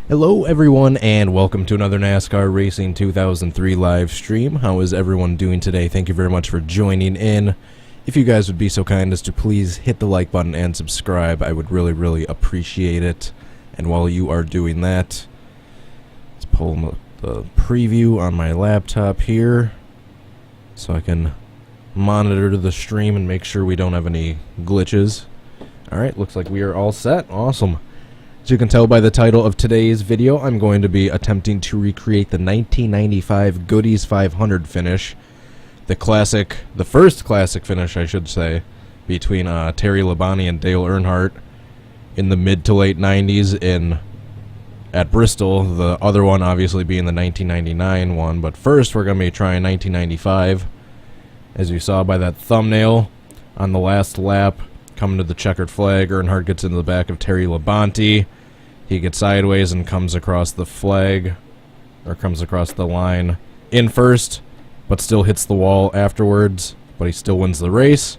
Hello everyone and welcome to another NASCAR Racing 2003 live stream. How is everyone doing today? Thank you very much for joining in. If you guys would be so kind as to please hit the like button and subscribe, I would really appreciate it. And while you are doing that, let's pull the preview on my laptop here so I can monitor the stream and make sure we don't have any glitches. Alright, looks like we are all set. Awesome. As you can tell by the title of today's video, I'm going to be attempting to recreate the 1995 Goody's 500 finish. The first classic finish, I should say, between Terry Labonte and Dale Earnhardt in the mid to late 90s at Bristol. The other one obviously being the 1999 one, but first we're going to be trying 1995. As you saw by that thumbnail, on the last lap, coming to the checkered flag, Earnhardt gets into the back of Terry Labonte. He gets sideways and comes across the flag, or comes across the line in first, but still hits the wall afterwards, but he still wins the race.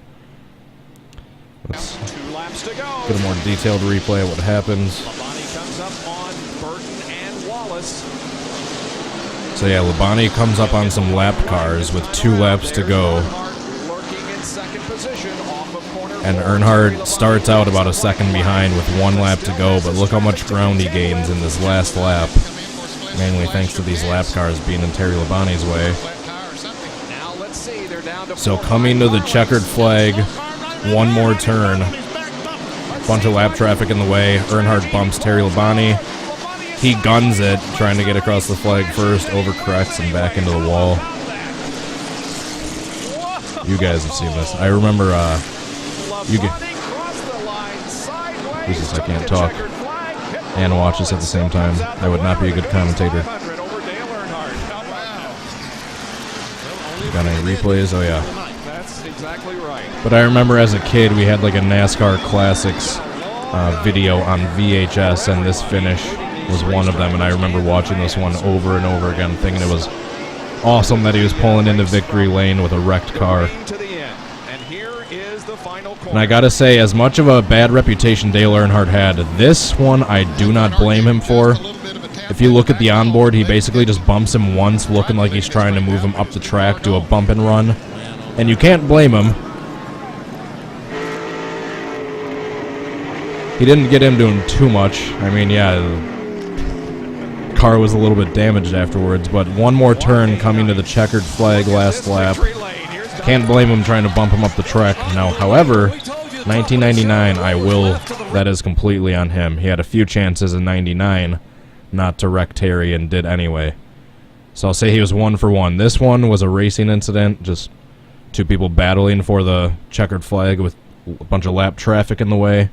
Let's get a more detailed replay of what happens. Labonte comes up on Burton and Wallace. So yeah, Labonte comes up on some lap cars with 2 laps to go. And Earnhardt starts out about a second behind with 1 lap to go, but look how much ground he gains in this last lap. Mainly thanks to these lap cars being in Terry Labonte's way. So coming to the checkered flag, 1 more turn. Bunch of lap traffic in the way. Earnhardt bumps Terry Labonte. He guns it, trying to get across the flag first, overcorrects and back into the wall. You guys have seen this. I remember, Jesus, I can't talk and watch this at the same time. I would not be a good commentator. Got any replays? Oh yeah. That's exactly right. But I remember as a kid we had like a NASCAR Classics video on VHS, and this finish was one of them, and I remember watching this one over and over again, thinking it was awesome that he was pulling into victory lane with a wrecked car. And I gotta say, as much of a bad reputation Dale Earnhardt had, this one I do not blame him for. If you look at the onboard, he basically just bumps him once, looking like he's trying to move him up the track, do a bump and run. And you can't blame him. He didn't get into him too much. I mean, yeah, the car was a little bit damaged afterwards, but 1 more turn coming to the checkered flag last lap. Can't blame him trying to bump him up the track. Now, however, 1999, that is completely on him. He had a few chances in 99 not to wreck Terry and did anyway. So I'll say he was 1 for 1. This one was a racing incident, just 2 people battling for the checkered flag with a bunch of lap traffic in the way.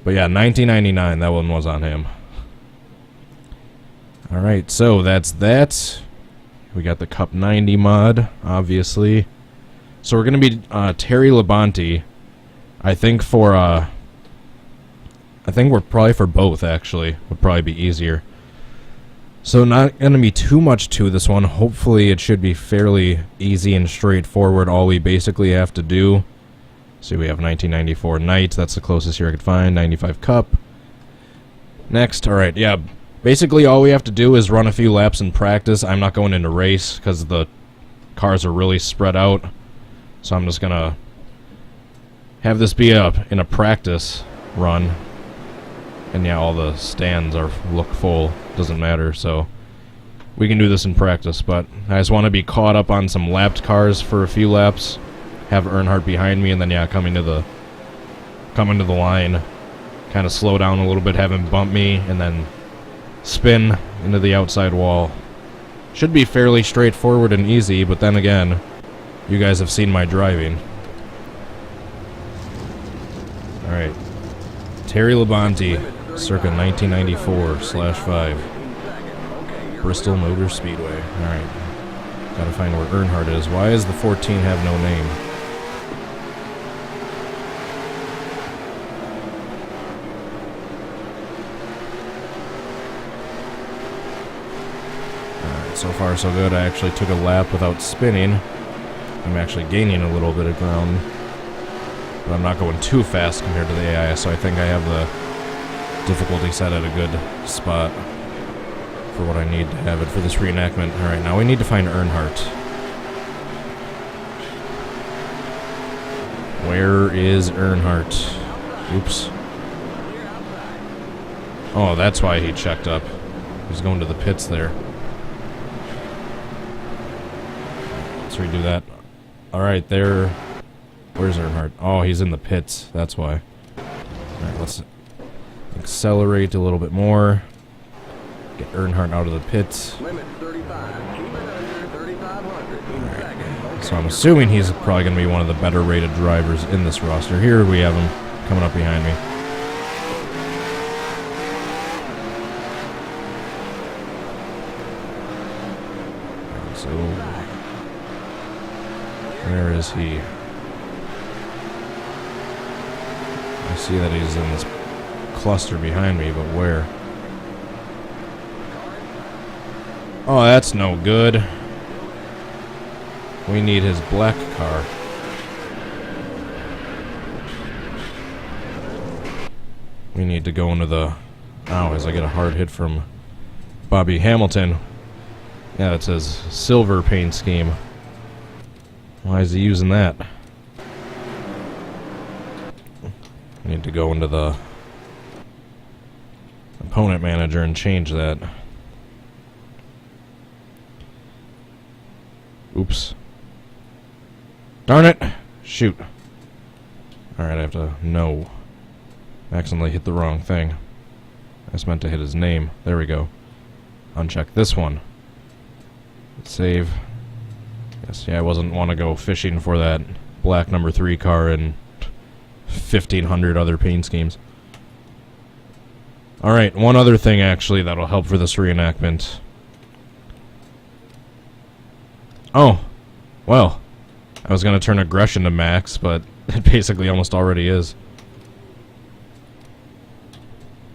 But yeah, 1999, that one was on him. Alright, so that's that. We got the Cup 90 mod, obviously. So we're going to be Terry Labonte. I think we're probably for both, actually. Would probably be easier. So not going to be too much to this one. Hopefully it should be fairly easy and straightforward. All we basically have to do. See, we have 1994 Night. That's the closest here I could find. 95 Cup. Next, alright, yeah. Basically, all we have to do is run a few laps in practice. I'm not going into race because the cars are really spread out. So I'm just going to have this be in a practice run. And yeah, all the stands look full. Doesn't matter, so we can do this in practice. But I just want to be caught up on some lapped cars for a few laps. Have Earnhardt behind me, and then yeah, coming to the line. Kind of slow down a little bit, have him bump me, and then spin into the outside wall. Should be fairly straightforward and easy, but then again, you guys have seen my driving. Alright. Terry Labonte, circa 1994/5. Bristol Motor Speedway. Alright. Gotta find where Earnhardt is. Why does the 14 have no name? So far so good. I actually took a lap without spinning. I'm actually gaining a little bit of ground. but I'm not going too fast compared to the AI, so I think I have difficulty set at a good spot for what I need to have it for this reenactment. Alright, now we need to find Earnhardt. Where is Earnhardt? Oops. Oh, that's why he checked up. He's going to the pits there. Let's redo that. Alright, there. Where's Earnhardt? Oh, he's in the pits. That's why. Alright, let's accelerate a little bit more. Get Earnhardt out of the pits. Limit 35. Keep it under 3,500 in second. So I'm assuming he's probably going to be one of the better rated drivers in this roster. Here we have him coming up behind me. So, where is he? I see that he's in this cluster behind me, but where? Oh, that's no good. We need his black car. We need to go into the... Ow, as I get a hard hit from Bobby Hamilton. Yeah, it says silver paint scheme. Why is he using that? I need to go into the opponent manager and change that. Oops. Darn it! Shoot. Alright, I have to... No. I accidentally hit the wrong thing. I just meant to hit his name. There we go. Uncheck this one. Save. Yes, yeah, I wasn't want to go fishing for that black number 3 car and 1,500 other paint schemes. Alright, one other thing actually that'll help for this reenactment. Oh, well, I was going to turn aggression to max, but it basically almost already is.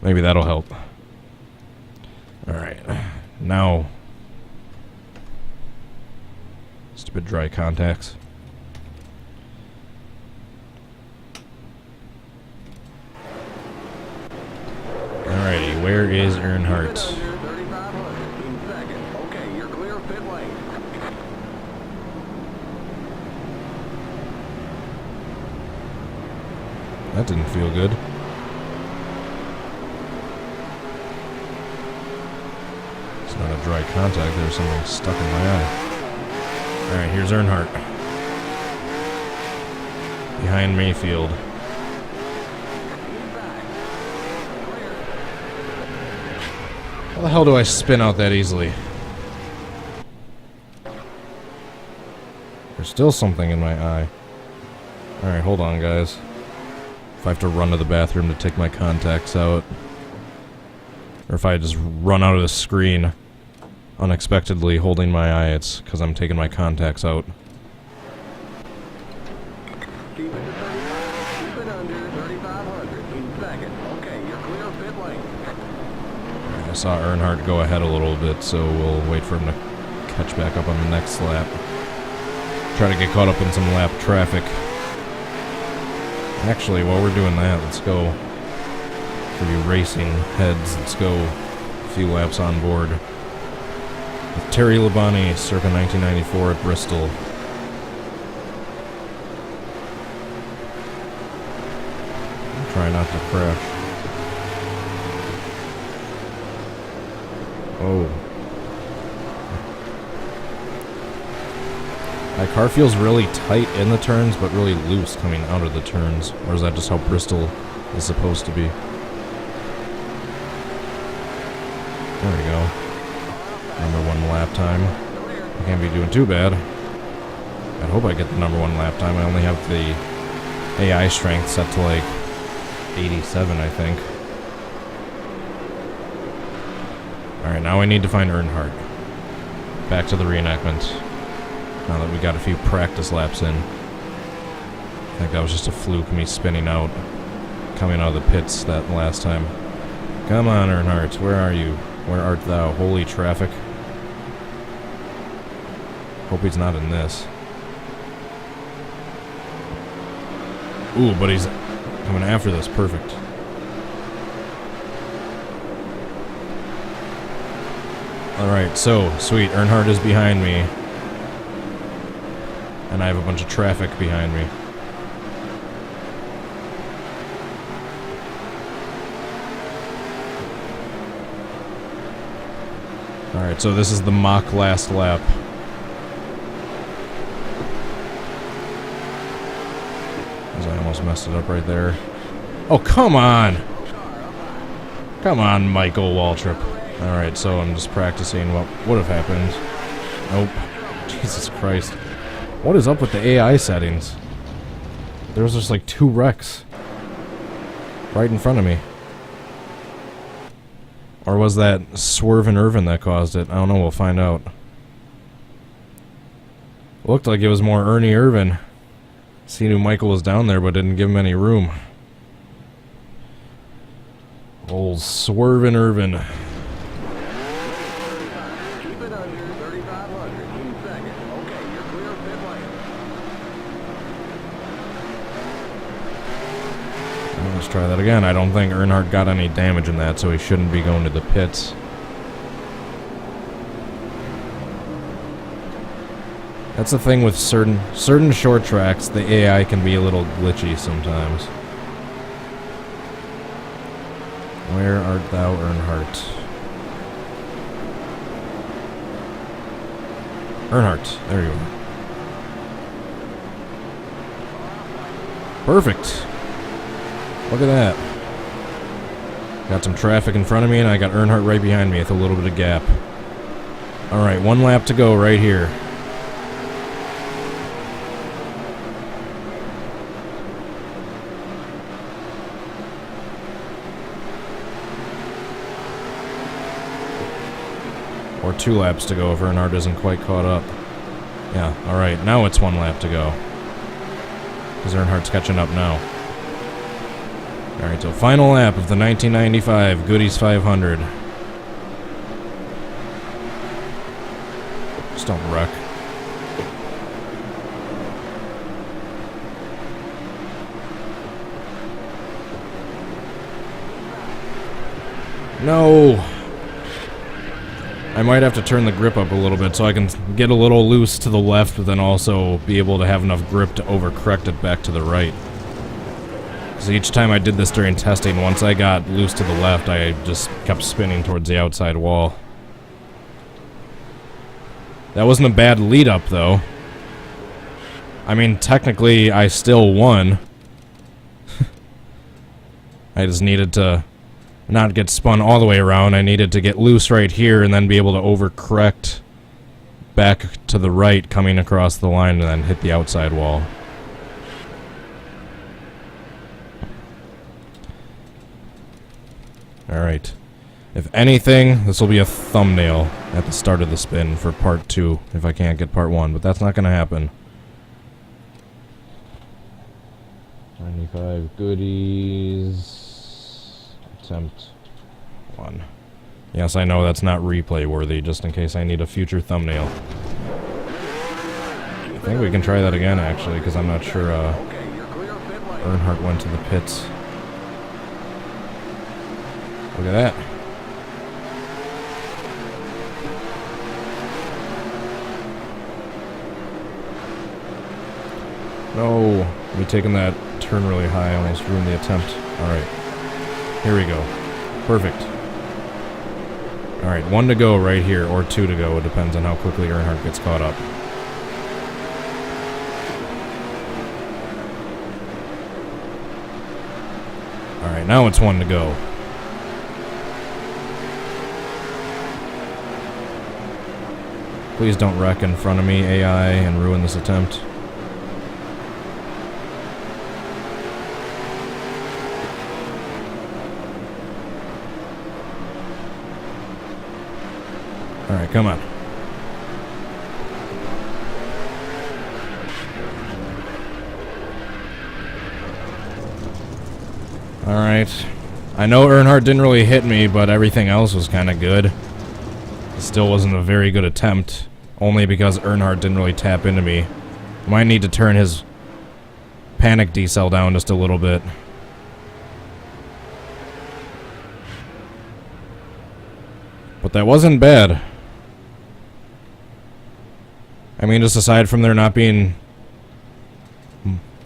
Maybe that'll help. Alright, now... Stupid dry contacts. Alrighty, where is Earnhardt? Okay, you're clear of pit lane. That didn't feel good. It's not a dry contact, there's something stuck in my eye. Alright, here's Earnhardt. Behind Mayfield. How the hell do I spin out that easily? There's still something in my eye. Alright, hold on, guys. If I have to run to the bathroom to take my contacts out, or if I just run out of the screen unexpectedly holding my eye, it's because I'm taking my contacts out. Keep it to 35. Keep it under 3,500 in second. Okay, you're clear of pit lane. I saw Earnhardt go ahead a little bit, so we'll wait for him to catch back up on the next lap. Try to get caught up in some lap traffic. Actually, while we're doing that, let's go for you racing heads. Let's go a few laps on board with Terry Labonte, circa 1994 at Bristol. Try not to crash. Oh. My car feels really tight in the turns, but really loose coming out of the turns. Or is that just how Bristol is supposed to be? There we go. Number 1 lap time. I can't be doing too bad. I hope I get the number 1 lap time. I only have the AI strength set to like 87, I think. Alright, now I need to find Earnhardt. Back to the reenactment. Now that we got a few practice laps in. I think that was just a fluke, me spinning out, coming out of the pits that last time. Come on, Earnhardt, where are you? Where art thou? Holy traffic. Hope he's not in this. Ooh, but he's coming after this. Perfect. Alright, so, sweet. Earnhardt is behind me. And I have a bunch of traffic behind me. Alright, so this is the mock last lap. I almost messed it up right there. Oh, come on! Come on, Michael Waltrip. Alright, so I'm just practicing what would have happened. Nope. Jesus Christ. What is up with the AI settings? There's just like 2 wrecks right in front of me. Or was that Swervin' Irvin that caused it? I don't know, we'll find out. Looked like it was more Ernie Irvin. See, knew Michael was down there, but didn't give him any room. Old Swervin' Irvin. Keep it under 3,500 in second. Okay, you're clear of pit lane. Let's try that again. I don't think Earnhardt got any damage in that, so he shouldn't be going to the pits. That's the thing with certain short tracks, the AI can be a little glitchy sometimes. Where art thou, Earnhardt? Earnhardt, there you are. Perfect. Look at that. Got some traffic in front of me, and I got Earnhardt right behind me with a little bit of gap. Alright, 1 lap to go right here. Or 2 laps to go if Earnhardt isn't quite caught up. Yeah, alright, now it's 1 lap to go. Because Earnhardt's catching up now. Alright, so final lap of the 1995 Goody's 500. Just don't wreck. No! I might have to turn the grip up a little bit so I can get a little loose to the left, but then also be able to have enough grip to overcorrect it back to the right. Because each time I did this during testing, once I got loose to the left, I just kept spinning towards the outside wall. That wasn't a bad lead-up, though. I mean, technically, I still won. I just needed to not get spun all the way around. I needed to get loose right here and then be able to overcorrect back to the right, coming across the line, and then hit the outside wall. Alright. If anything, this will be a thumbnail at the start of the spin for part 2, if I can't get part 1, but that's not going to happen. 95 Goodies. Attempt 1. Yes, I know that's not replay worthy, just in case I need a future thumbnail. I think we can try that again, actually, because I'm not sure Earnhardt went to the pits. Look at that. No, me taking that turn really high almost ruined the attempt. Alright. Here we go. Perfect. Alright, 1 to go right here, or 2 to go. It depends on how quickly Earnhardt gets caught up. Alright, now it's 1 to go. Please don't wreck in front of me, AI, and ruin this attempt. Alright, come on. Alright. I know Earnhardt didn't really hit me, but everything else was kind of good. It still wasn't a very good attempt, only because Earnhardt didn't really tap into me. Might need to turn his panic decel down just a little bit. But that wasn't bad. I mean, just aside from there not being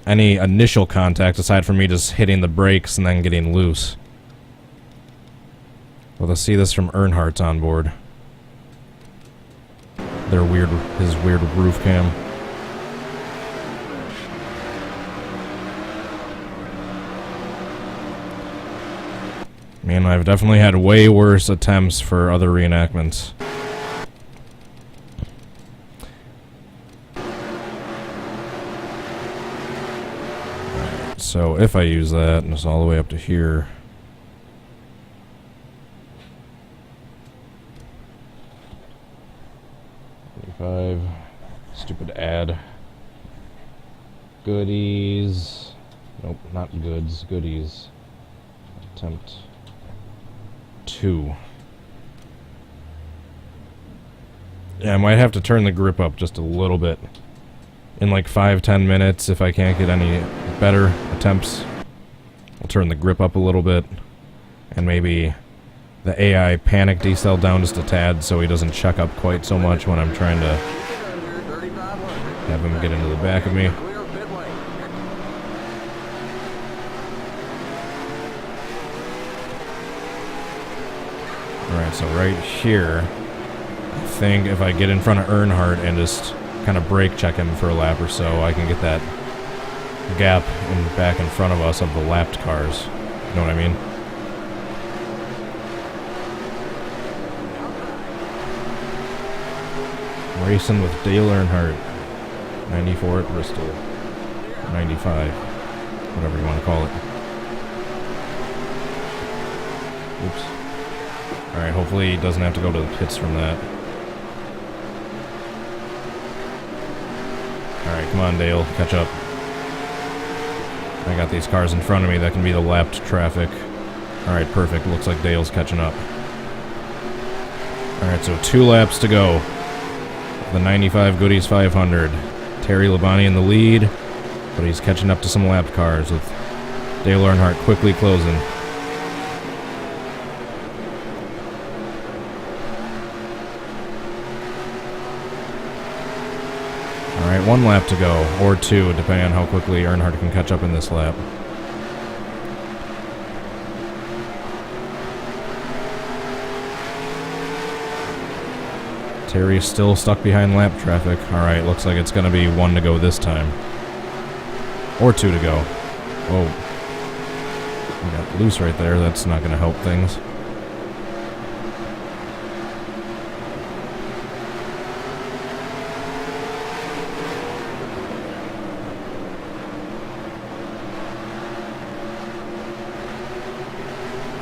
any initial contact, aside from me just hitting the brakes and then getting loose. Well, let's see this from Earnhardt's on board. His weird roof cam. Man, I've definitely had way worse attempts for other reenactments. Alright, so if I use that, and it's all the way up to here. Stupid ad. Goodies. Nope, not goods. Goodies. Attempt 2. Yeah, I might have to turn the grip up just a little bit. In like 5-10 minutes, if I can't get any better attempts, I'll turn the grip up a little bit. And maybe the AI panic decel down just a tad so he doesn't check up quite so much when I'm trying to have him get into the back of me. Alright, so right here, I think if I get in front of Earnhardt and just kind of brake check him for a lap or so, I can get that gap back in front of us of the lapped cars. You know what I mean? Racing with Dale Earnhardt. 94 at Bristol. 95. Whatever you want to call it. Oops. Alright, hopefully he doesn't have to go to the pits from that. Alright, come on Dale, catch up. I got these cars in front of me that can be the lapped traffic. Alright, perfect. Looks like Dale's catching up. Alright, so 2 laps to go. The 95 Goody's 500. Terry Labonte in the lead, but he's catching up to some lapped cars with Dale Earnhardt quickly closing. Alright, 1 lap to go, or 2, depending on how quickly Earnhardt can catch up in this lap. Terry's still stuck behind lap traffic. Alright, looks like it's going to be 1 to go this time. Or 2 to go. Whoa. We got loose right there. That's not going to help things.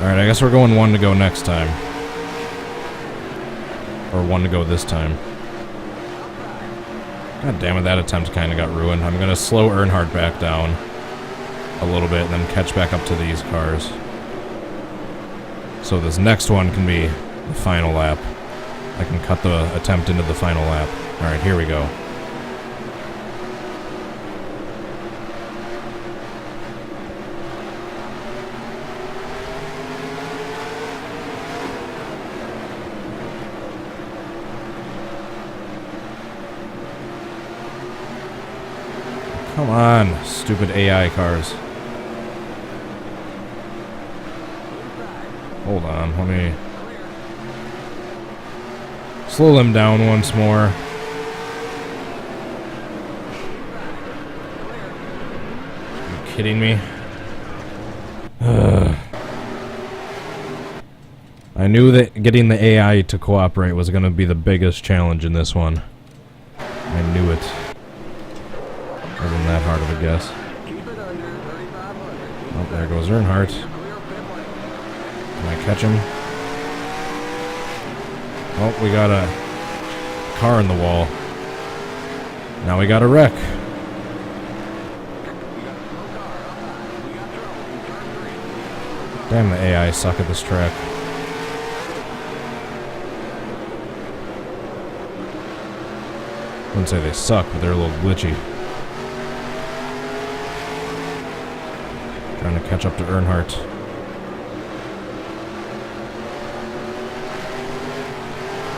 Alright, I guess we're going 1 to go next time. Or 1 to go this time. God damn it, that attempt kind of got ruined. I'm going to slow Earnhardt back down a little bit and then catch back up to these cars. So this next one can be the final lap. I can cut the attempt into the final lap. Alright, here we go. Come on, stupid AI cars. Hold on, let me slow them down once more. Are you kidding me? I knew that getting the AI to cooperate was going to be the biggest challenge in this one. I knew it. Wasn't that hard of a guess. Oh, there goes Earnhardt. Can I catch him? Oh, we got a car in the wall. Now we got a wreck. Damn, the AI suck at this track. I wouldn't say they suck, but they're a little glitchy. Trying to catch up to Earnhardt.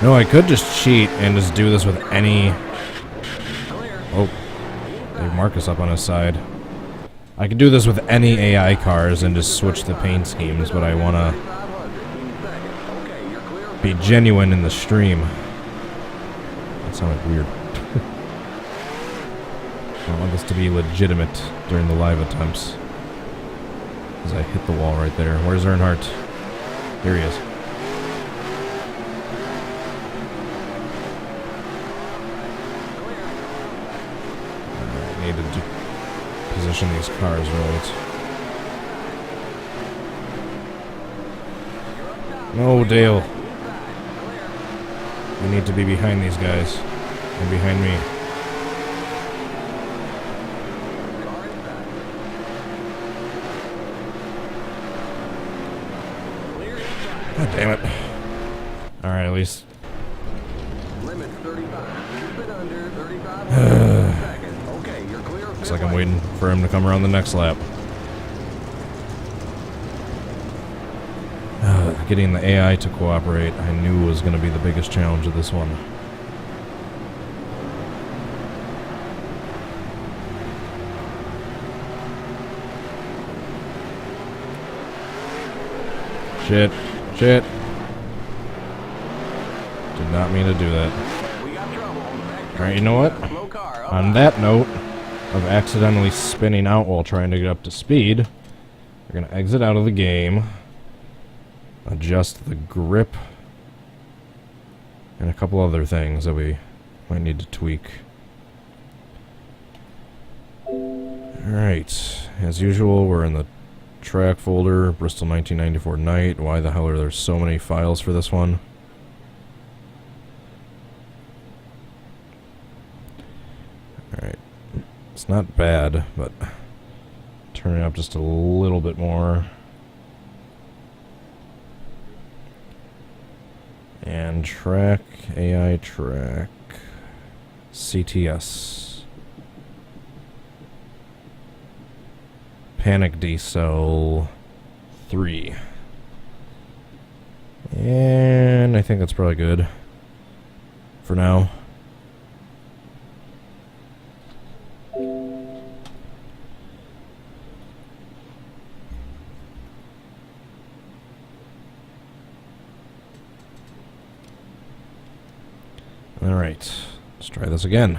No, I could just cheat and just do this with any Oh, Dave Marcus up on his side. I could do this with any AI cars and just switch the paint schemes, but I want to be genuine in the stream. That sounded weird. I want this to be legitimate during the live attempts. As I hit the wall right there. Where's Earnhardt? Here he is. I need to position these cars right. No, Dale. I need to be behind these guys. And behind me. God damn it. Alright, at least. Limit 35. Keep it under 35 seconds. Okay, you're clear. Looks like I'm waiting for him to come around the next lap. Getting the AI to cooperate, I knew was going to be the biggest challenge of this one. Shit. Shit. Did not mean to do that. Alright, you know what? On that note of accidentally spinning out while trying to get up to speed, we're going to exit out of the game, adjust the grip, and a couple other things that we might need to tweak. Alright, as usual, we're in the track folder, Bristol 1994 night. Why the hell are there so many files for this one? Alright. It's not bad, but turn it up just a little bit more. And track, AI track, CTS. Panic decel 3. And I think that's probably good for now. Alright, let's try this again.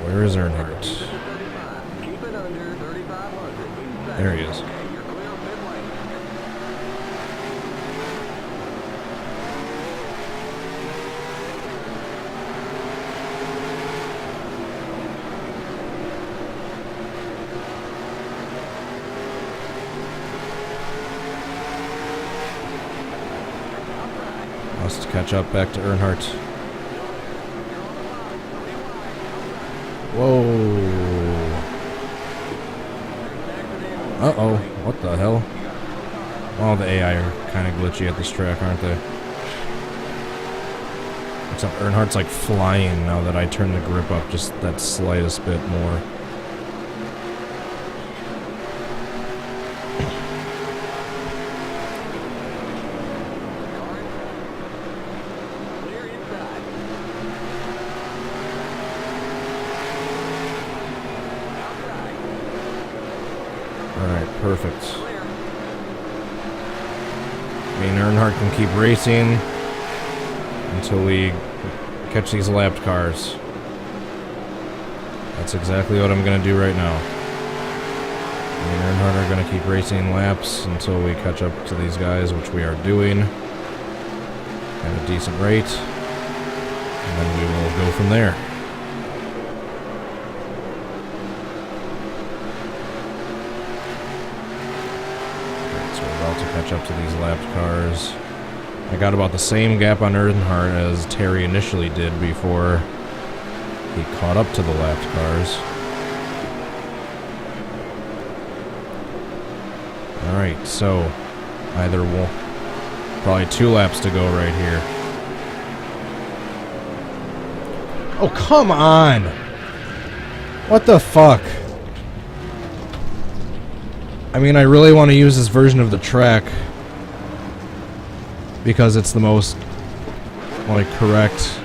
Where is Earnhardt? There he is. Must catch up back to Earnhardt. Whoa. Uh-oh. What the hell? Oh, the AI are kind of glitchy at this track, aren't they? Except Earnhardt's like flying now that I turn the grip up just that slightest bit more. Perfect. Me and Earnhardt can keep racing until we catch these lapped cars. That's exactly what I'm going to do right now. Me and Earnhardt are going to keep racing laps until we catch up to these guys, which we are doing at a decent rate. And then we will go from there. Catch up to these lapped cars. I got about the same gap on Earnhardt as Terry initially did before he caught up to the lapped cars. Alright, so either we'll probably 2 laps to go right here. Oh, come on! What the fuck? I mean, I really want to use this version of the track because it's the most, like, correct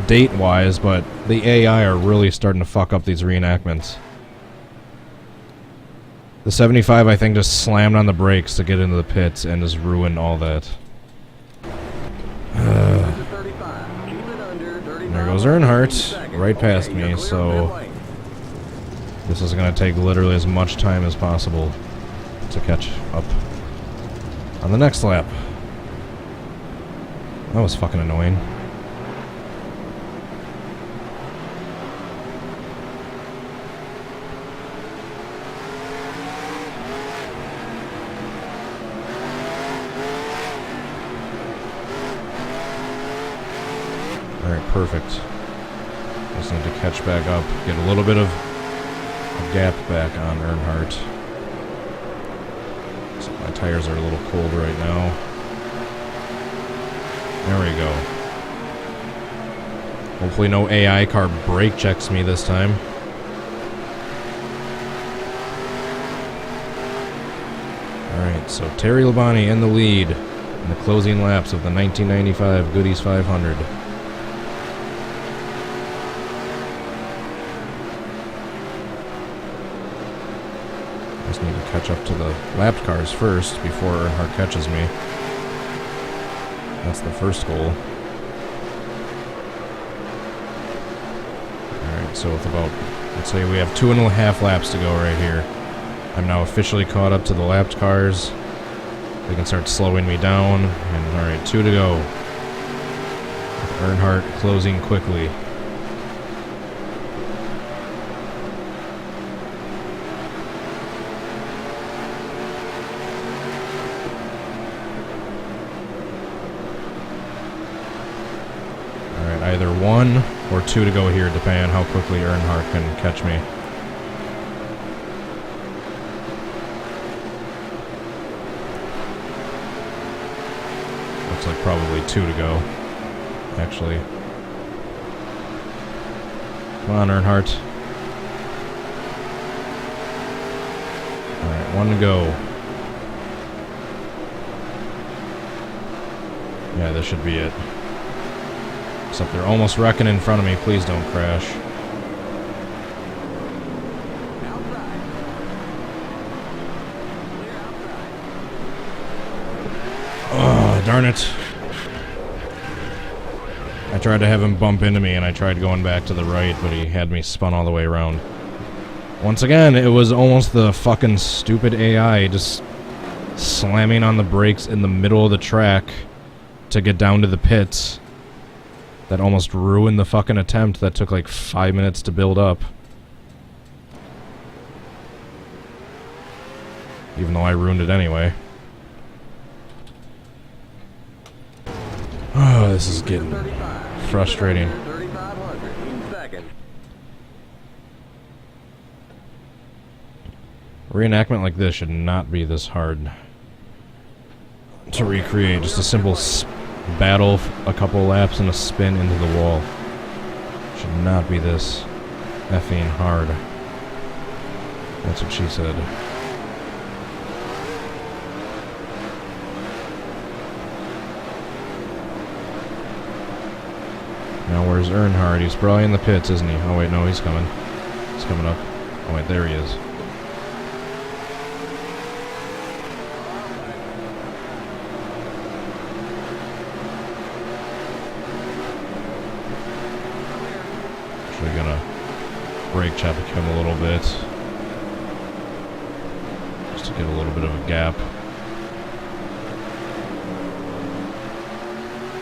date-wise, but the AI are really starting to fuck up these reenactments. The 75, I think, just slammed on the brakes to get into the pits and just ruined all that. There goes Earnhardt, right past me, so this is going to take literally as much time as possible to catch up on the next lap. That was fucking annoying. Alright, perfect. Just need to catch back up, get a little bit of a gap back on Earnhardt. So my tires are a little cold right now. There we go. Hopefully no AI car brake checks me this time. Alright, so Terry Labonte in the lead in the closing laps of the 1995 Goody's 500. Just need to catch up to the lapped cars first before Earnhardt catches me. That's the first goal. Alright, so with about, let's say we have 2.5 laps to go right here. I'm now officially caught up to the lapped cars. They can start slowing me down. And alright, 2 to go. With Earnhardt closing quickly. Either 1 or 2 to go here, depending on how quickly Earnhardt can catch me. Looks like probably 2 to go, actually. Come on, Earnhardt. Alright, 1 to go. Yeah, this should be it. Except they're almost wrecking in front of me. Please don't crash. Oh, darn it. I tried to have him bump into me, and I tried going back to the right, but he had me spun all the way around. Once again, it was almost the fucking stupid AI just slamming on the brakes in the middle of the track to get down to the pits. That almost ruined the fucking attempt that took like 5 minutes to build up. Even though I ruined it anyway. Oh, this is getting frustrating. Reenactment like this should not be this hard to recreate. Just a simple battle, a couple laps, and a spin into the wall. Should not be this effing hard. That's what she said. Now where's Earnhardt? He's probably in the pits, isn't he? Oh wait, no, he's coming. He's coming up. Oh wait, there he is. Actually gonna brake check him a little bit. Just to get a little bit of a gap.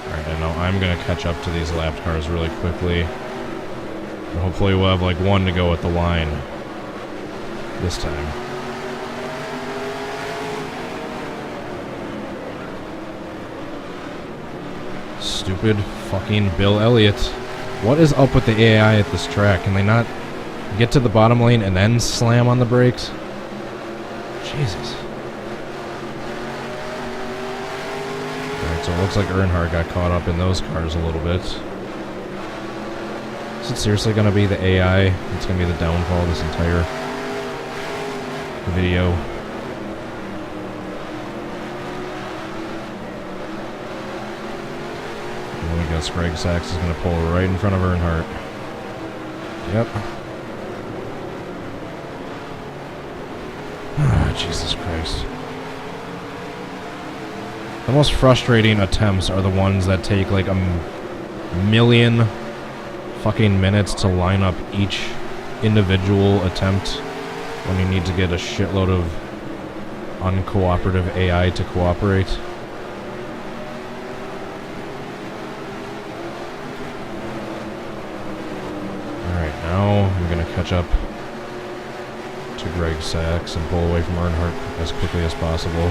Alright, and now I'm gonna catch up to these lapped cars really quickly. And hopefully we'll have like 1 to go at the line this time. Stupid fucking Bill Elliott. What is up with the AI at this track? Can they not get to the bottom lane and then slam on the brakes? Jesus. Alright, so it looks like Earnhardt got caught up in those cars a little bit. Is it seriously going to be the AI that's going to be the downfall of this entire video? this Greg Sachs is going to pull right in front of Earnhardt. Yep. Ah, Jesus Christ. The most frustrating attempts are the ones that take like a million fucking minutes to line up each individual attempt when you need to get a shitload of uncooperative AI to cooperate. Alright, now I'm gonna catch up to Greg Sachs and pull away from Earnhardt as quickly as possible.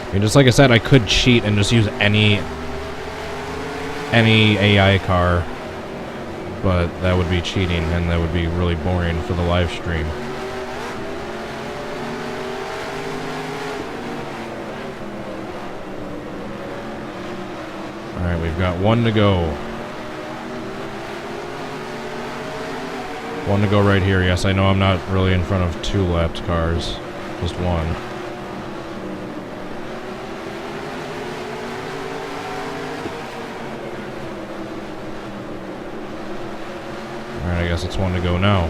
I mean, just like I said, I could cheat and just use any AI car, but that would be cheating and that would be really boring for the live stream. Alright, we've got one to go. One to go right here. Yes, I know I'm not really in front of two lapped cars, just one. I guess it's one to go now.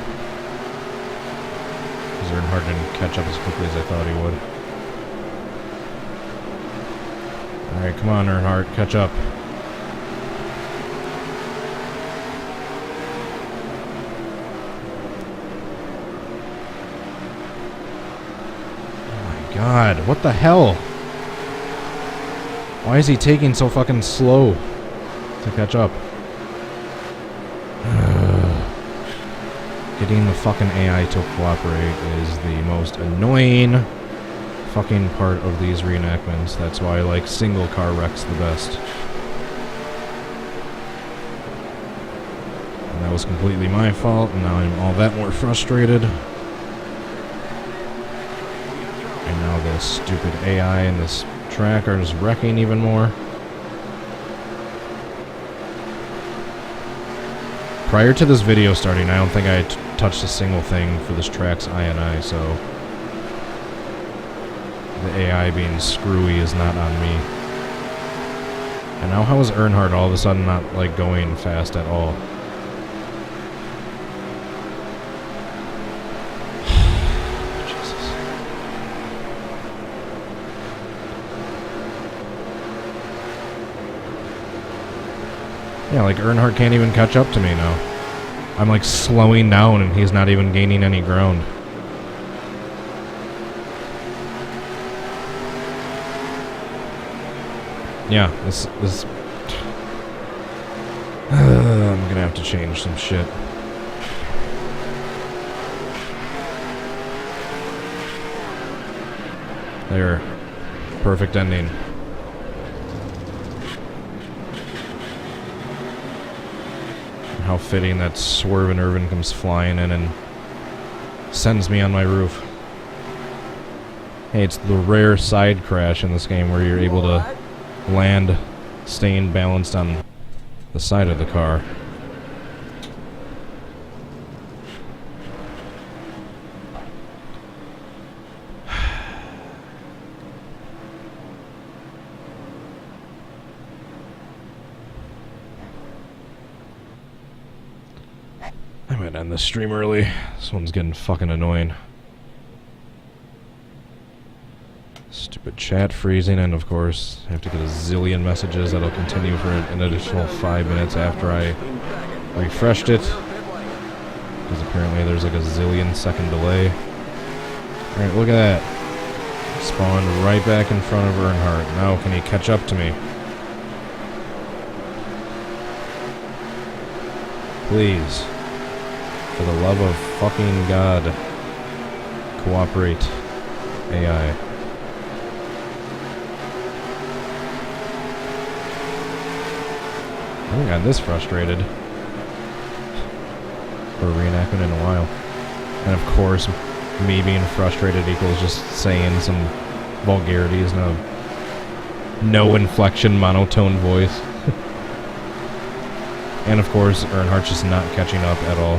Because Earnhardt didn't catch up as quickly as I thought he would. Alright, come on Earnhardt, catch up. Oh my god, what the hell? Why is he taking so fucking slow to catch up? Getting the fucking AI to cooperate is the most annoying fucking part of these reenactments. That's why I like single car wrecks the best. And that was completely my fault, and now I'm all that more frustrated. And now this stupid AI and this track are just wrecking even more. Prior to this video starting, I don't think I touched a single thing for this track's INI, so the AI being screwy is not on me. And now how is Earnhardt all of a sudden not, like, going fast at all? Jesus. Yeah, like, Earnhardt can't even catch up to me now. I'm like slowing down and he's not even gaining any ground. Yeah, this I'm gonna have to change some shit. There. Perfect ending. How fitting that Swervin' Irvin comes flying in and sends me on my roof. Hey, it's the rare side crash in this game where you're able to land staying balanced on the side of the car. I might end this stream early. This one's getting fucking annoying. Stupid chat freezing, and of course, I have to get a zillion messages that'll continue for an additional 5 minutes after I refreshed it. Because apparently there's like a zillion second delay. Alright, look at that. Spawned right back in front of Earnhardt. Now can he catch up to me? Please. For the love of fucking God, cooperate, AI. I haven't gotten this frustrated for a reenactment in a while. And of course, me being frustrated equals just saying some vulgarities in a no inflection monotone voice. And of course, Earnhardt's just not catching up at all.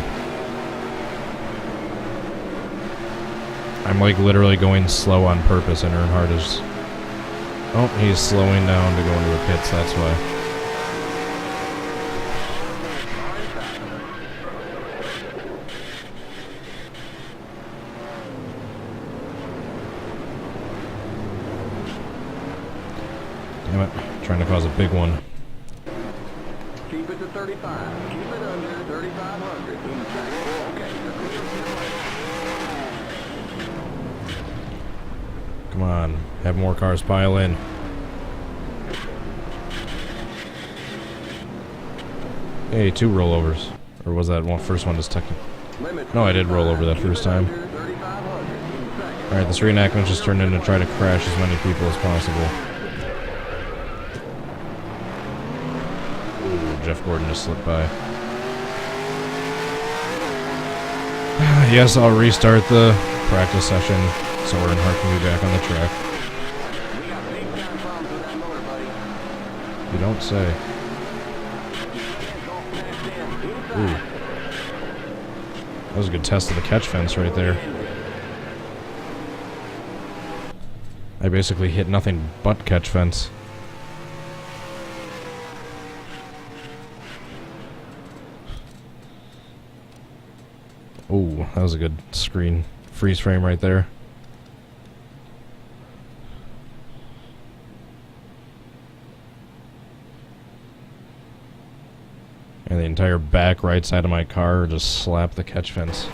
I'm like literally going slow on purpose, and Earnhardt is Oh, he's slowing down to go into the pits, that's why. Damn it, trying to cause a big one. Keep it to 35. Keep it under 3,500. In second. Okay, you're clear. Come on, have more cars pile in. Hey, 2 rollovers. Or was that one first one just tucking? No, I did roll over that first time. Alright, this reenactment just turned into try to crash as many people as possible. Ooh, Jeff Gordon just slipped by. Yes, I'll restart the practice session so Earnhardt can be back on the track. We got big time problems with that motor, buddy. You don't say. Ooh. That was a good test of the catch fence right there. I basically hit nothing but catch fence. Ooh, that was a good screen freeze frame right there. And the entire back right side of my car just slapped the catch fence.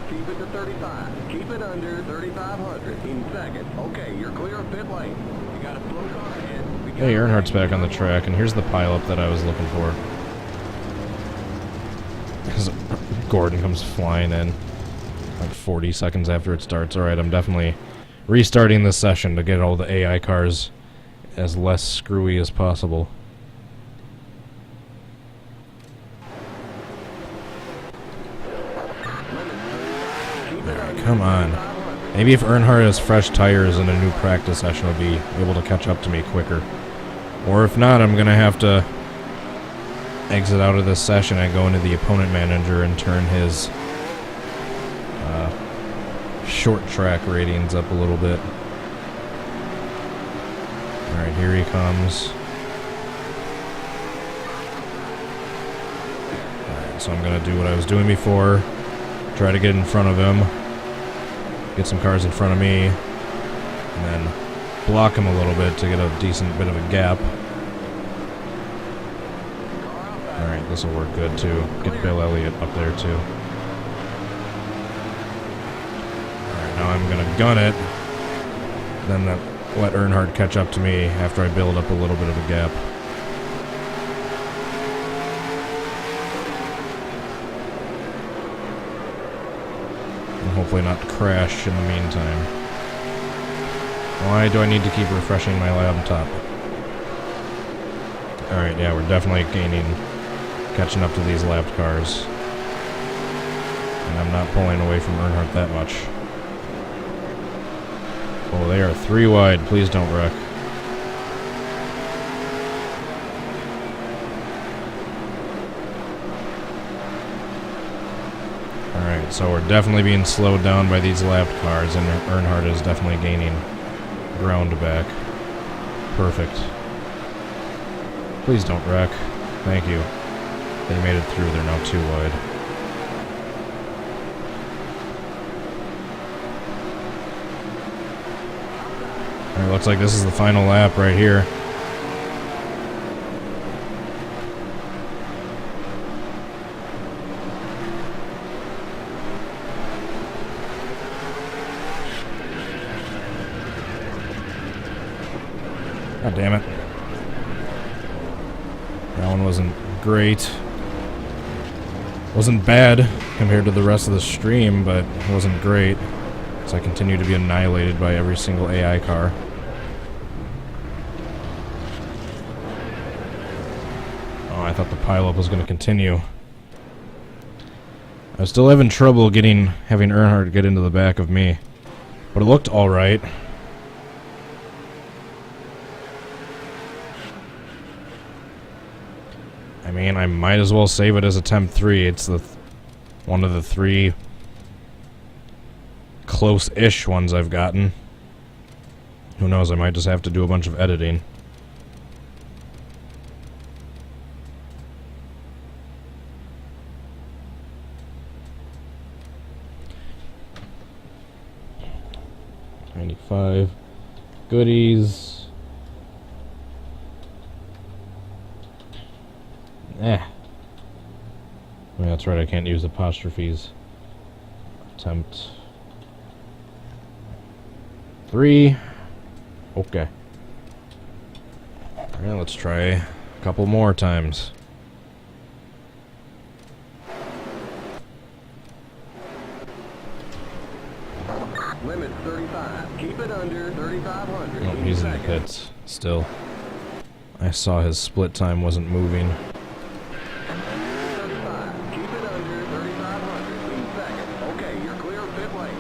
Keep it to 35. Keep it under 3,500. In second. Okay, you're clear of pit lane. You got a slow car ahead. Hey, Earnhardt's back on the track, and here's the pileup that I was looking for. Gordon comes flying in like 40 seconds after it starts. Alright, I'm definitely restarting this session to get all the AI cars as less screwy as possible. Alright, come on. Maybe if Earnhardt has fresh tires in a new practice session, he'll be able to catch up to me quicker. Or if not, I'm gonna have to exit out of this session and go into the opponent manager and turn his short track ratings up a little bit. Alright, here he comes. Alright, so I'm gonna do what I was doing before. Try to get in front of him. Get some cars in front of me. And then block him a little bit to get a decent bit of a gap. Alright, this will work good too. Get Bill Elliott up there too. Alright, now I'm gonna gun it. Then let Earnhardt catch up to me after I build up a little bit of a gap. And hopefully not crash in the meantime. Why do I need to keep refreshing my laptop? Alright, yeah, we're definitely catching up to these lapped cars. And I'm not pulling away from Earnhardt that much. Oh, they are 3 wide. Please don't wreck. Alright, so we're definitely being slowed down by these lapped cars, and Earnhardt is definitely gaining ground back. Perfect. Please don't wreck. Thank you. They made it through. They're now 2 wide. Alright, looks like this is the final lap right here. God damn it. That one wasn't great. Wasn't bad compared to the rest of the stream, but it wasn't great. So I continue to be annihilated by every single AI car. Oh, I thought the pileup was going to continue. I was still having trouble having Earnhardt get into the back of me. But it looked alright. I mean, I might as well save it as attempt 3. It's one of the 3 close-ish ones I've gotten. Who knows, I might just have to do a bunch of editing. $95 goodies. Yeah, that's right, I can't use apostrophes. Attempt 3. Okay. Alright, let's try a couple more times. Limit 35. Keep it under 3,500. Oh, he's in the pits still. I saw his split time wasn't moving. 35. Keep it under 3,500. In second. Okay, you're clear of pit lane.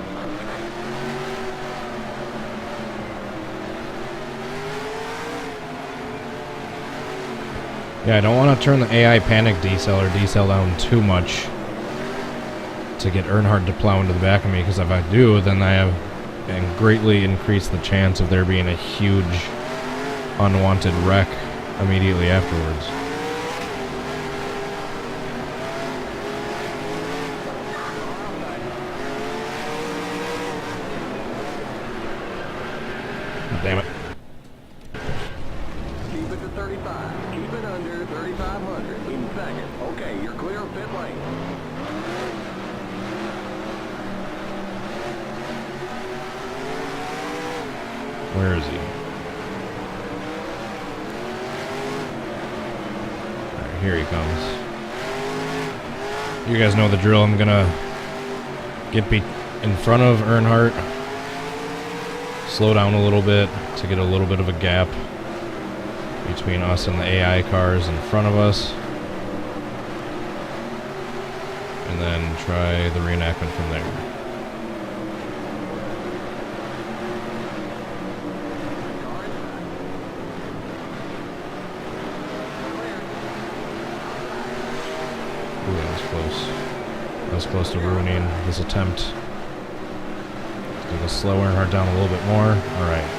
Yeah, I don't want to turn the AI panic decel or decel down too much to get Earnhardt to plow into the back of me, because if I do, then I have and greatly increase the chance of there being a huge unwanted wreck immediately afterwards. Damn it. Keep it to 35. Keep it under 3,500. In second. Okay, you're clear of pit lane. Where is he? Alright, here he comes. You guys know the drill. I'm gonna get in front of Earnhardt, slow down a little bit to get a little bit of a gap between us and the AI cars in front of us, and then try the reenactment from there. Ooh, that was close. That was close to ruining this attempt. Let's go slow Earnhardt down a little bit more. Alright.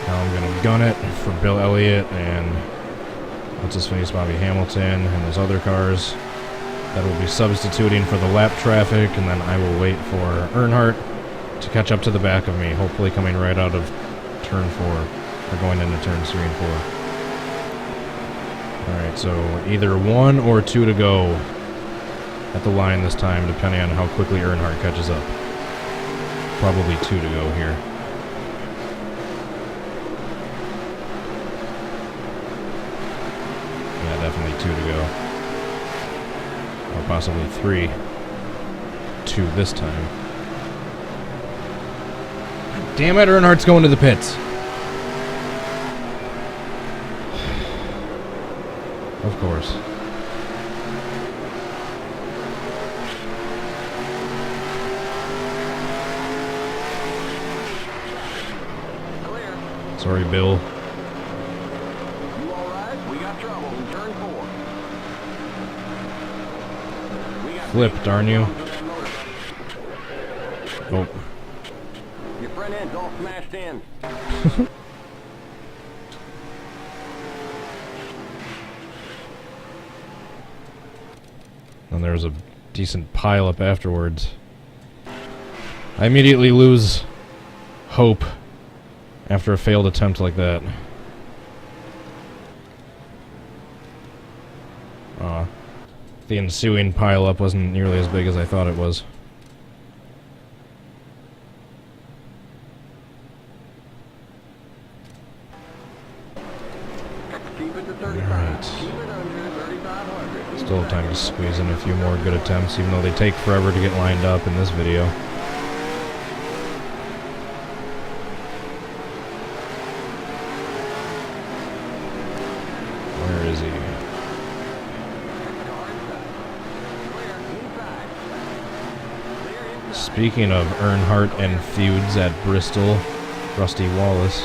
Now I'm going to gun it for Bill Elliott and what's his face, Bobby Hamilton, and those other cars that will be substituting for the lap traffic, and then I will wait for Earnhardt to catch up to the back of me, hopefully coming right out of turn 4, or going into turns 3 and 4. Alright, so either 1 or 2 to go at the line this time, depending on how quickly Earnhardt catches up. Probably 2 to go here. Yeah, definitely 2 to go. Or possibly 3. 2 this time. Damn it, Earnhardt's going to the pits. Of course. Clear. Sorry, Bill. You all right? We got trouble in turn 4. We got Flip, darn you. Oh. Your front end's all smashed in. And there's a decent pile up afterwards. I immediately lose hope after a failed attempt like that. The ensuing pile up wasn't nearly as big as I thought it was. Keep it to 35. Alright. Keep it under 3,500. Still have time to squeeze in a few more good attempts, even though they take forever to get lined up in this video. Where is he? Speaking of Earnhardt and feuds at Bristol, Rusty Wallace.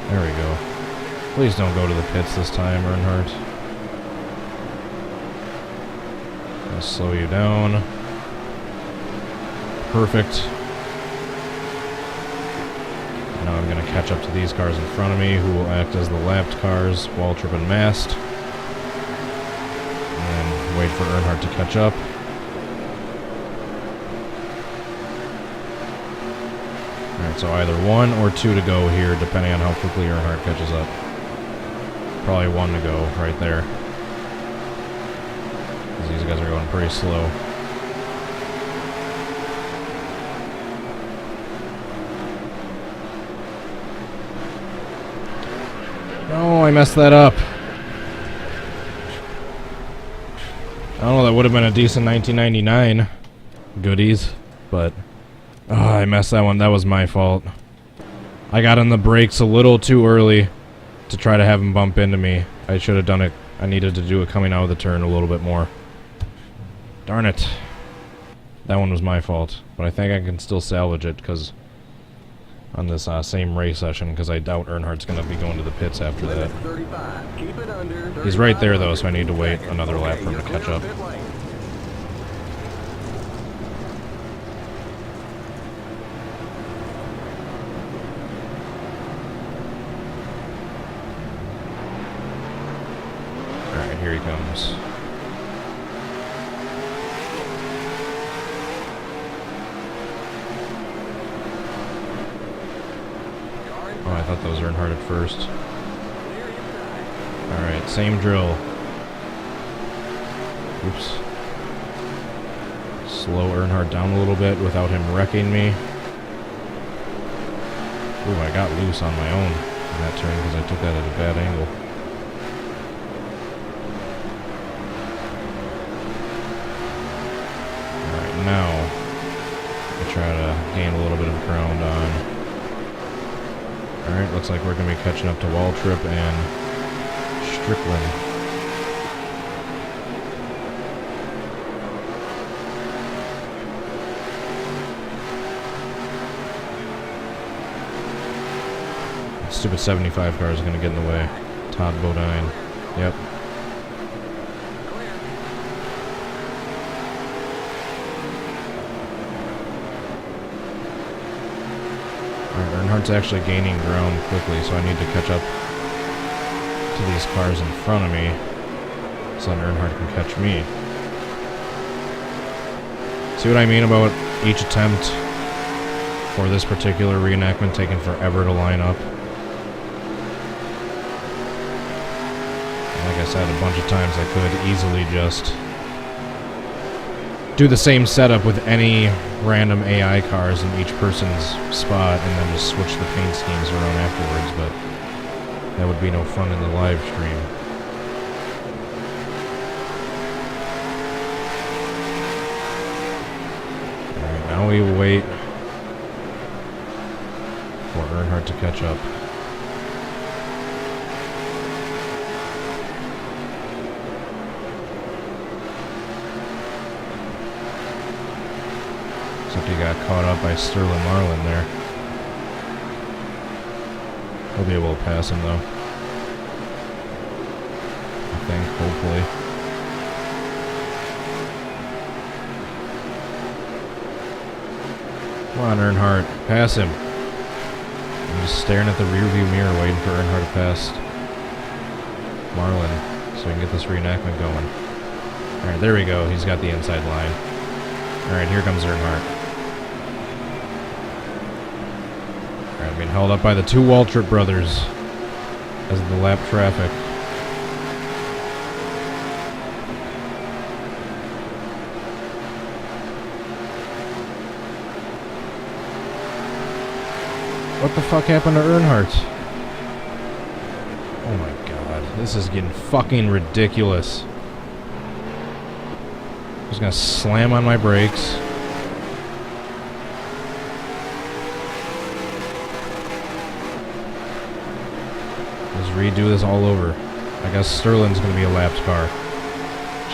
There we go. Please don't go to the pits this time, Earnhardt. Gonna slow you down. Perfect. Now I'm gonna catch up to these cars in front of me, who will act as the lapped cars, wall trip and mast. And then wait for Earnhardt to catch up. Alright, so either 1 or 2 to go here, depending on how quickly Earnhardt catches up. Probably 1 to go right there. Because these guys are going pretty slow. No, I messed that up. I don't know, that would have been a decent 1999 goodies, but I messed that one. That was my fault. I got on the brakes a little too early to try to have him bump into me. I should have done it. I needed to do it coming out of the turn a little bit more. Darn it. That one was my fault, but I think I can still salvage it because on this same race session, because I doubt Earnhardt's going to be going to the pits after that. He's right there though, so I need to wait another lap for him to catch up. Alright, here he comes. Oh, I thought that was Earnhardt at first. Alright, same drill. Oops. Slow Earnhardt down a little bit without him wrecking me. Ooh, I got loose on my own in that turn because I took that at a bad angle. Alright, now I try to gain a little bit of ground on. Alright, looks like we're going to be catching up to Wall Trip and Strickland. Stupid 75 car is going to get in the way. Todd Bodine. Yep. Earnhardt's actually gaining ground quickly, so I need to catch up to these cars in front of me so that Earnhardt can catch me. See what I mean about each attempt for this particular reenactment taking forever to line up? Like I said a bunch of times, I could easily just do the same setup with any random AI cars in each person's spot and then just switch the paint schemes around afterwards, but that would be no fun in the live stream. Alright, now we wait for Earnhardt to catch up. Except he got caught up by Sterling Marlin there. He'll be able to pass him though. I think, hopefully. Come on, Earnhardt. Pass him. I'm just staring at the rearview mirror waiting for Earnhardt to pass Marlin so we can get this reenactment going. Alright, there we go. He's got the inside line. Alright, here comes Earnhardt. Alright, being held up by the two Waltrip brothers as the lap traffic. What the fuck happened to Earnhardt? Oh my god, this is getting fucking ridiculous. I'm just gonna slam on my brakes. Just redo this all over. I guess Sterling's gonna be a lapped car.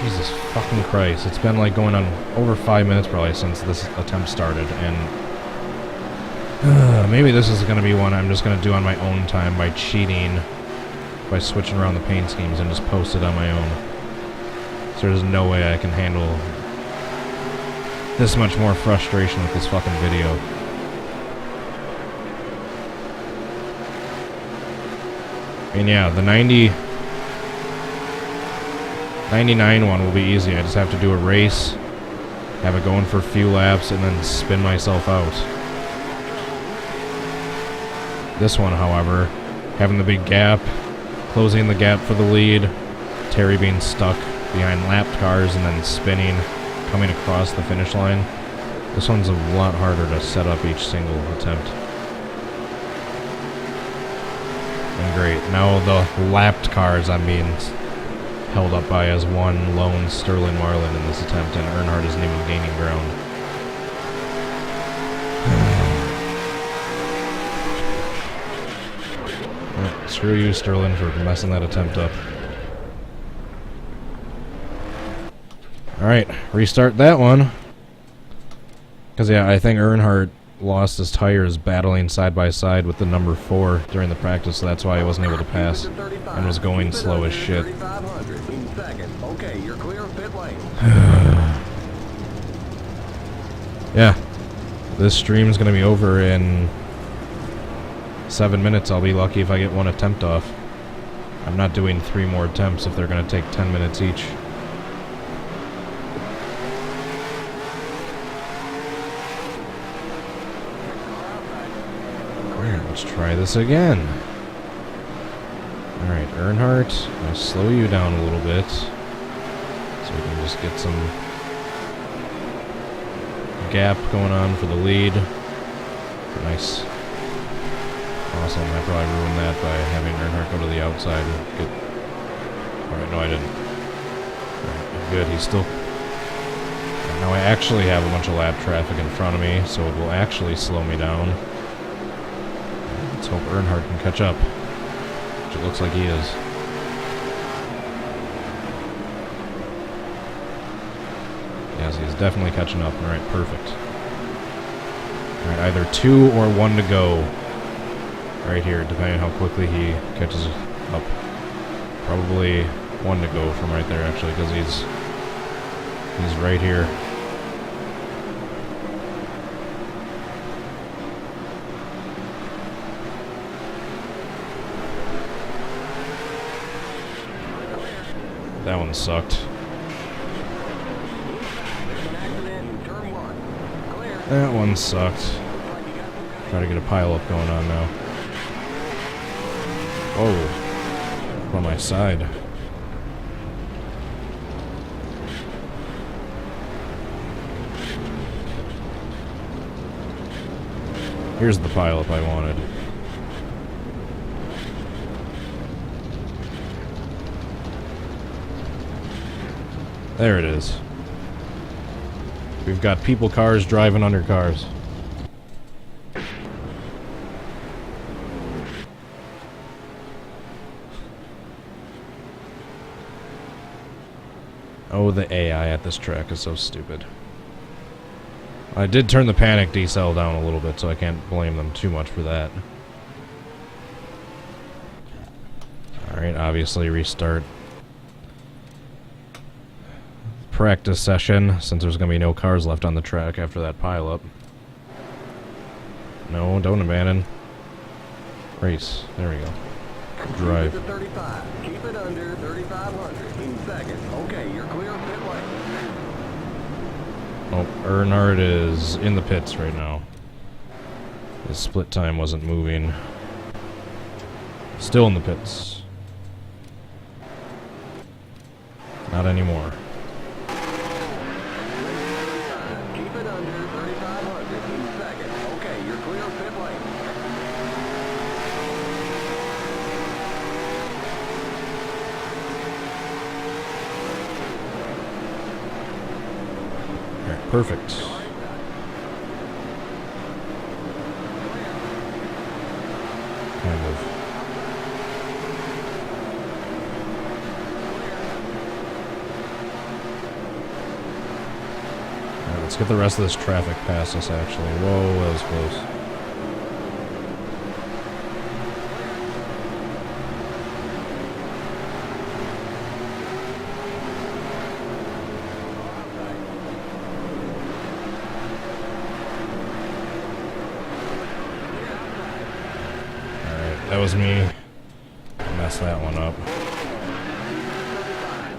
Jesus fucking Christ. It's been like going on over 5 minutes probably since this attempt started, and maybe this is going to be one I'm just going to do on my own time by cheating, by switching around the paint schemes and just post it on my own. It's So there's no way I can handle this much more frustration with this fucking video. I mean, yeah, the 99 one will be easy. I just have to do a race, have it going for a few laps, and then spin myself out. This one, however, having the big gap, closing the gap for the lead, Terry being stuck behind lapped cars and then spinning, coming across the finish line. This one's a lot harder to set up each single attempt. And great, now the lapped cars I'm being held up by as one lone Sterling Marlin in this attempt, and Earnhardt isn't even gaining ground. Well, screw you, Sterling, for messing that attempt up. Alright, restart that one. Because, yeah, I think Earnhardt lost his tires battling side by side with the number 4 during the practice, so that's why he wasn't able to pass and was going slow as shit. Okay, you're clear of pit lane. Yeah, this stream's gonna be over in 7 minutes. I'll be lucky if I get one attempt off. I'm not doing 3 more attempts if they're gonna take 10 minutes each. Let's try this again. Alright, Earnhardt, I'll slow you down a little bit so we can just get some gap going on for the lead. Nice. Awesome, I probably ruined that by having Earnhardt go to the outside. Alright, no I didn't. Alright, good, he's still... Now I actually have a bunch of lap traffic in front of me, so it will actually slow me down. Let's hope Earnhardt can catch up, which it looks like he is. Yes, he's definitely catching up. Alright, perfect. Alright, either 2 or 1 to go. Right here, depending on how quickly he catches up. Probably 1 to go from right there, actually, because he's right here. That one sucked. That one sucked. Try to get a pile up going on now. Oh, on my side. Here's the pile up I wanted. There it is. We've got people cars driving under cars. Oh, the AI at this track is so stupid. I did turn the panic decel down a little bit, so I can't blame them too much for that. Alright, obviously restart practice session, since there's going to be no cars left on the track after that pileup. No, don't abandon. Race. There we go. Drive. Keep it to 35. Keep it under 3,500 in second. Okay, you're clear of pit lane. Oh, Earnhardt is in the pits right now. His split time wasn't moving. Still in the pits. Not anymore. Keep it under 3,500 in second. Okay, you're clear of pit lane. Alright, perfect. Kind of. Alright, let's get the rest of this traffic past us, actually. Whoa, that was close. that was me. I messed that one up.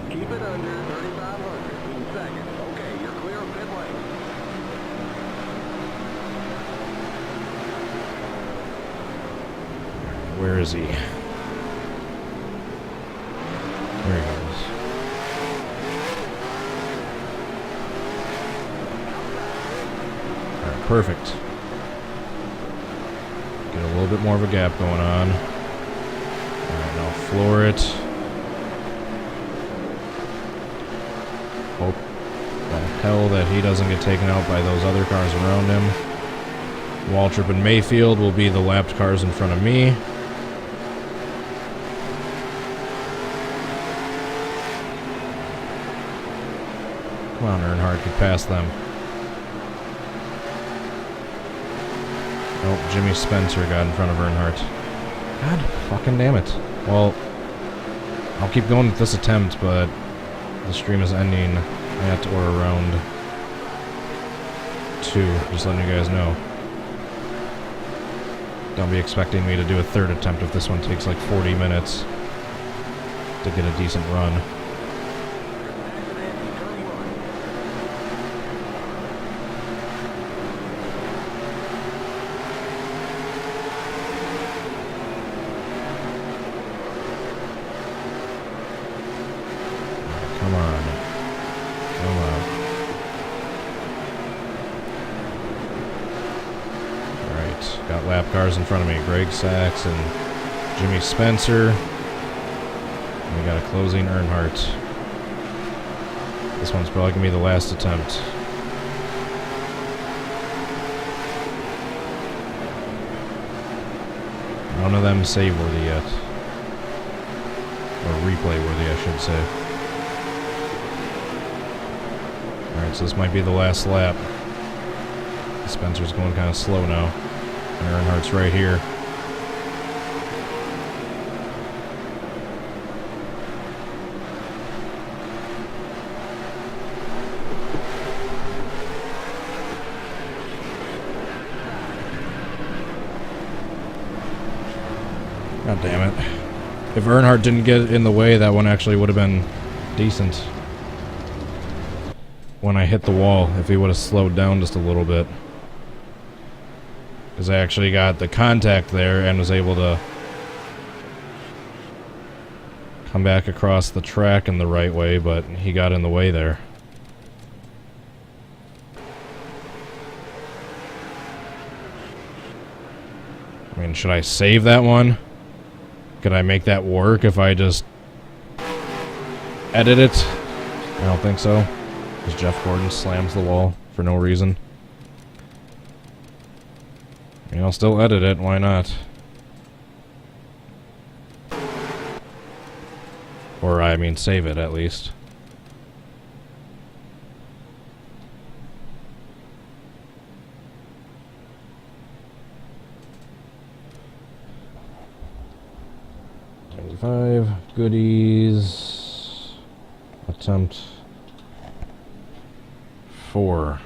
Keep it under 3,500 in second. Okay, you're clear of pit lane. Where is he? There he goes. Alright, perfect. Get a little bit more of a gap going on. Alright, now floor it. Hope the hell that he doesn't get taken out by those other cars around him. Waltrip and Mayfield will be the lapped cars in front of me. Come on, Earnhardt could pass them. Nope, Jimmy Spencer got in front of Earnhardt. God fucking damn it. Well, I'll keep going with this attempt, but the stream is ending at or around 2. Just letting you guys know. Don't be expecting me to do a third attempt if this one takes like 40 minutes to get a decent run. Come on. Come on. Alright, got lap cars in front of me. Greg Sachs and Jimmy Spencer. And we got a closing Earnhardt. This one's probably going to be the last attempt. None of them save worthy yet. Or replay worthy, I should say. Alright, so this might be the last lap. Spencer's going kind of slow now. And Earnhardt's right here. God damn it. If Earnhardt didn't get in the way, that one actually would have been decent. When I hit the wall, if he would have slowed down just a little bit. Because I actually got the contact there and was able to come back across the track in the right way, but he got in the way there. I mean, should I save that one? Could I make that work if I just edit it? I don't think so. Because Jeff Gordon slams the wall for no reason. I mean, I'll still edit it, why not? Or, I mean, save it at least. Goodies. Attempt 4.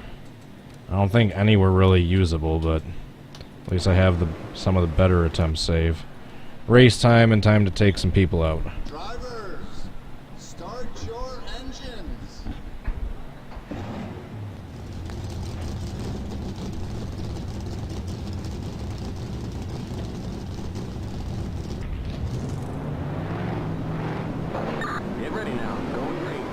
I don't think any were really usable, but at least I have some of the better attempts saved. Race time and time to take some people out. Drivers, start your engines. Get ready now. Going green.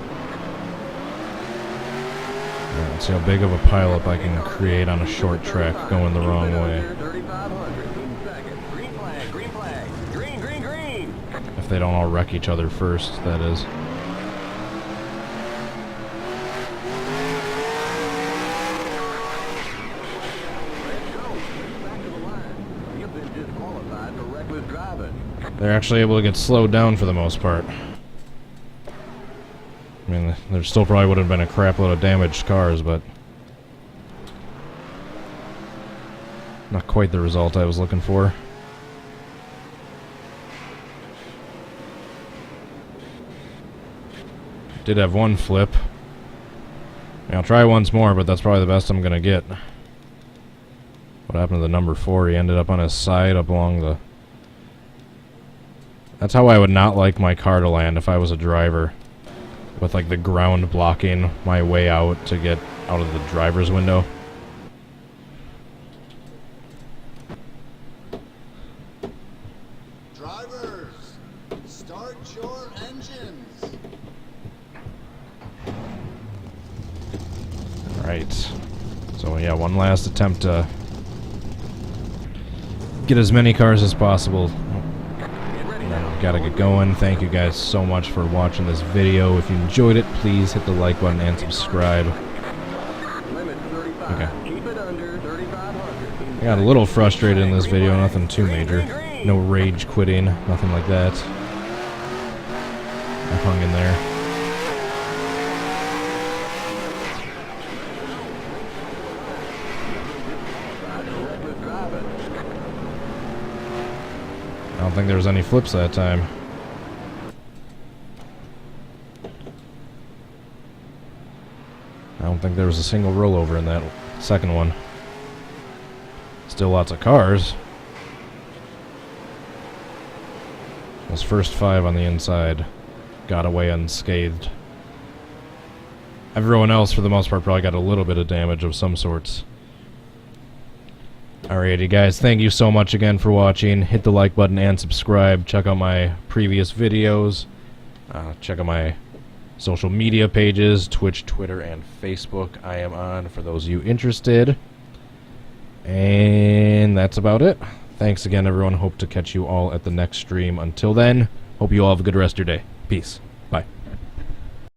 Let's see how big of a pileup I can create on a short track going the wrong way. 3,500 in second. Green flag, green flag. Green, green, green. If they don't all wreck each other first, that is. Let's go. Back to the line. You've been disqualified for reckless driving. They're actually able to get slowed down for the most part. I mean, there still probably would have been a crap load of damaged cars, but not quite the result I was looking for. Did have one flip. I mean, I'll try once more, but that's probably the best I'm going to get. What happened to the number 4? He ended up on his side up along the That's how I would not like my car to land if I was a driver. With like the ground blocking my way out to get out of the driver's window. Drivers, start your engines. Alright. So yeah, one last attempt to get as many cars as possible. Gotta get going. Thank you guys so much for watching this video. If you enjoyed it, please hit the like button and subscribe. Okay. I got a little frustrated in this video, nothing too major. No rage quitting, nothing like that. I hung in there. I don't think there was any flips that time. I don't think there was a single rollover in that second one. Still lots of cars. Those first 5 on the inside got away unscathed. Everyone else, for the most part, probably got a little bit of damage of some sorts. Alrighty guys, thank you so much again for watching. Hit the like button and subscribe. Check out my previous videos. Check out my social media pages, Twitch, Twitter, and Facebook. I am on for those of you interested. And that's about it. Thanks again everyone. Hope to catch you all at the next stream. Until then, hope you all have a good rest of your day. Peace.